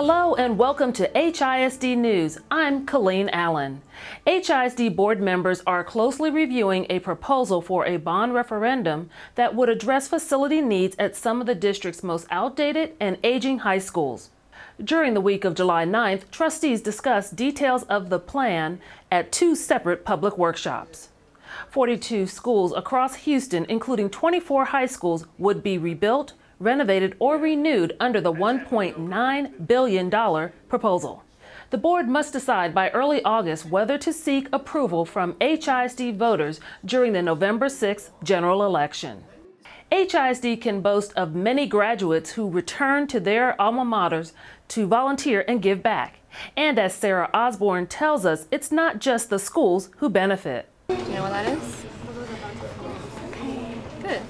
Hello and welcome to HISD News. I'm Caleen Allen. HISD board members are closely reviewing a proposal for a bond referendum that would address facility needs at some of the district's most outdated and aging high schools. During the week of July 9th, trustees discussed details of the plan at two separate public workshops. 42 schools across Houston, including 24 high schools, would be rebuilt, renovated, or renewed under the $1.9 billion proposal. The board must decide by early August whether to seek approval from HISD voters during the November 6th general election. HISD can boast of many graduates who return to their alma maters to volunteer and give back. And as Sarah Osborne tells us, it's not just the schools who benefit. Do you know what that is? Okay, good.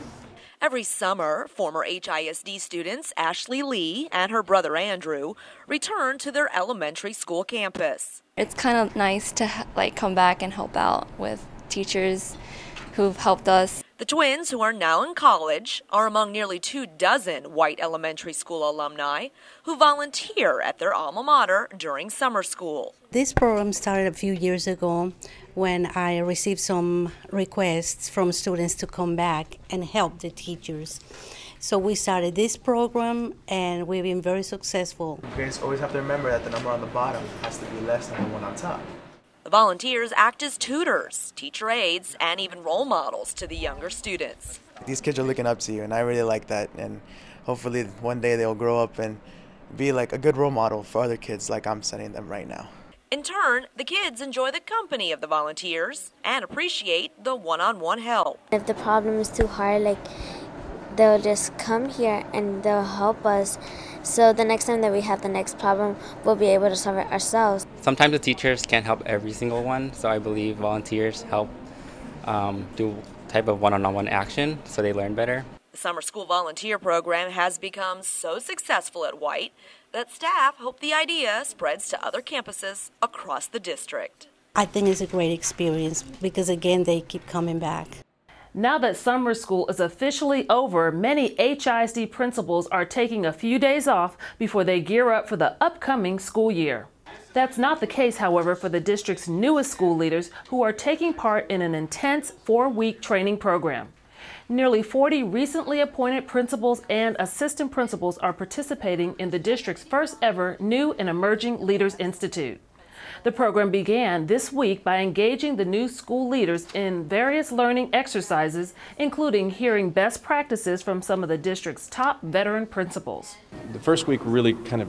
Every summer, former HISD students Ashley Lee and her brother Andrew return to their elementary school campus. It's kind of nice to come back and help out with teachers who've helped us. The twins, who are now in college, are among nearly 24 White elementary school alumni who volunteer at their alma mater during summer school. This program started a few years ago when I received some requests from students to come back and help the teachers. So we started this program and we've been very successful. You guys always have to remember that the number on the bottom has to be less than the one on top. The volunteers act as tutors, teacher aides, and even role models to the younger students. These kids are looking up to you, and I really like that. And hopefully one day they'll grow up and be like a good role model for other kids like I'm setting them right now. In turn, the kids enjoy the company of the volunteers and appreciate the one-on-one help. If the problem is too hard, they'll just come here and they'll help us. So the next time that we have the next problem, we'll be able to solve it ourselves. Sometimes the teachers can't help every single one, so I believe volunteers help do type of one-on-one action so they learn better. The summer school volunteer program has become so successful at White that staff hope the idea spreads to other campuses across the district. I think it's a great experience because, again, they keep coming back. Now that summer school is officially over, many HISD principals are taking a few days off before they gear up for the upcoming school year. That's not the case, however, for the district's newest school leaders who are taking part in an intense 4-week training program. Nearly 40 recently appointed principals and assistant principals are participating in the district's first ever New and Emerging Leaders Institute. The program began this week by engaging the new school leaders in various learning exercises, including hearing best practices from some of the district's top veteran principals. The first week really kind of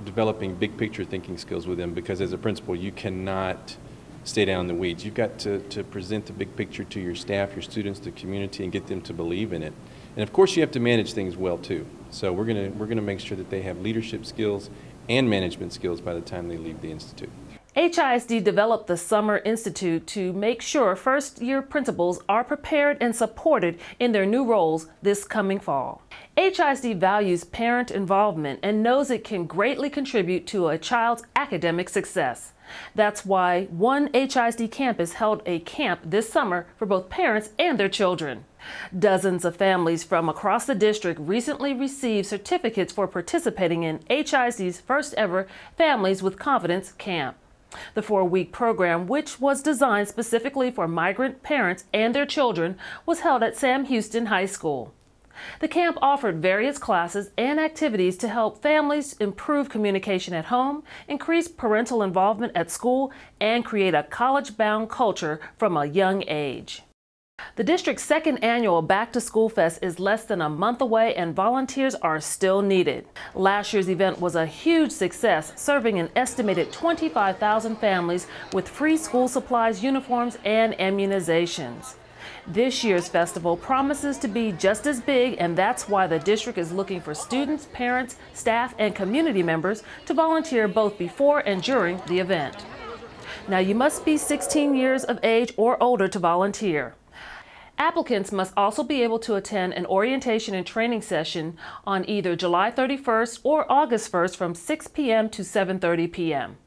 developing big picture thinking skills with them, because as a principal you cannot stay down in the weeds. You've got to present the big picture to your staff, your students, the community, and get them to believe in it. And of course you have to manage things well too. So we're going to make sure that they have leadership skills and management skills by the time they leave the institute. HISD developed the Summer Institute to make sure first-year principals are prepared and supported in their new roles this coming fall. HISD values parent involvement and knows it can greatly contribute to a child's academic success. That's why one HISD campus held a camp this summer for both parents and their children. Dozens of families from across the district recently received certificates for participating in HISD's first ever Families with Confidence camp. The 4-week program, which was designed specifically for migrant parents and their children, was held at Sam Houston High School. The camp offered various classes and activities to help families improve communication at home, increase parental involvement at school, and create a college-bound culture from a young age. The district's second annual Back to School Fest is less than a month away and volunteers are still needed. Last year's event was a huge success, serving an estimated 25,000 families with free school supplies, uniforms, and immunizations. This year's festival promises to be just as big, and that's why the district is looking for students, parents, staff, and community members to volunteer both before and during the event. Now, you must be 16 years of age or older to volunteer. Applicants must also be able to attend an orientation and training session on either July 31st or August 1st from 6 p.m. to 7:30 p.m.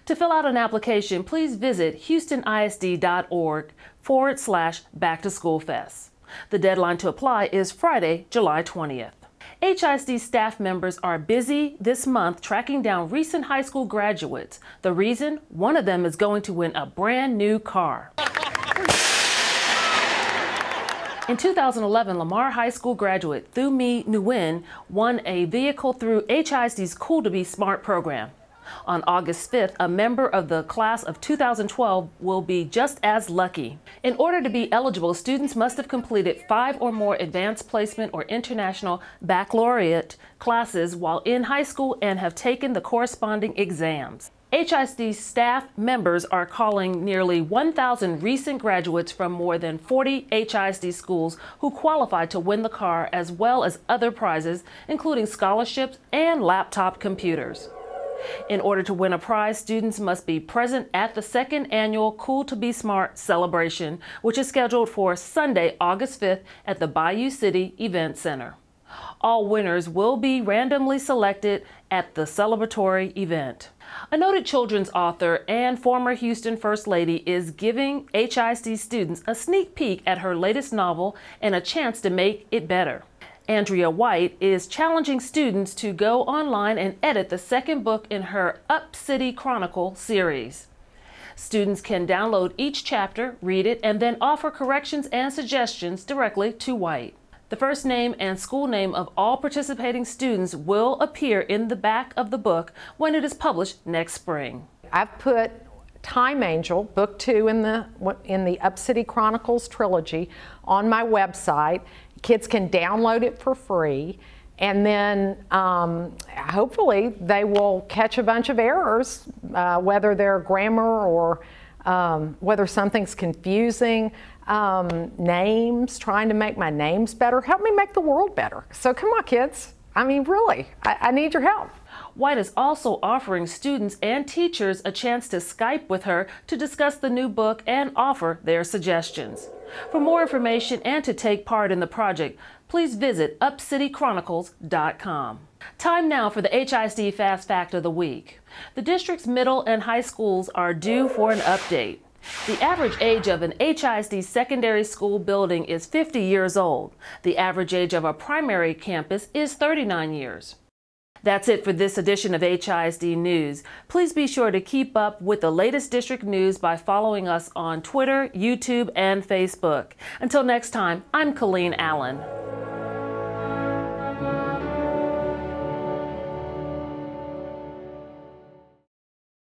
To fill out an application, please visit HoustonISD.org/Back to School Fest. The deadline to apply is Friday, July 20th. HISD staff members are busy this month tracking down recent high school graduates. The reason? One of them is going to win a brand new car. In 2011, Lamar High School graduate Thumi Nguyen won a vehicle through HISD's Cool to Be Smart program. On August 5th, a member of the class of 2012 will be just as lucky. In order to be eligible, students must have completed 5 or more advanced placement or international baccalaureate classes while in high school and have taken the corresponding exams. HISD staff members are calling nearly 1,000 recent graduates from more than 40 HISD schools who qualified to win the car, as well as other prizes, including scholarships and laptop computers. In order to win a prize, students must be present at the second annual Cool to Be Smart celebration, which is scheduled for Sunday, August 5th at the Bayou City Event Center. All winners will be randomly selected at the celebratory event. A noted children's author and former Houston First Lady is giving HISD students a sneak peek at her latest novel and a chance to make it better. Andrea White is challenging students to go online and edit the second book in her Up City Chronicle series. Students can download each chapter, read it, and then offer corrections and suggestions directly to White. The first name and school name of all participating students will appear in the back of the book when it is published next spring. I've put Time Angel, Book 2 in the Up City Chronicles trilogy, on my website. Kids can download it for free, and then hopefully they will catch a bunch of errors, whether they're grammar or whether something's confusing. Names, trying to make my names better. Help me make the world better. So come on, kids. I mean, really, I need your help. White is also offering students and teachers a chance to Skype with her to discuss the new book and offer their suggestions. For more information and to take part in the project, please visit upcitychronicles.com. Time now for the HISD Fast Fact of the Week. The district's middle and high schools are due for an update. The average age of an HISD secondary school building is 50 years old. The average age of a primary campus is 39 years. That's it for this edition of HISD News. Please be sure to keep up with the latest district news by following us on Twitter, YouTube, and Facebook. Until next time, I'm Caleen Allen.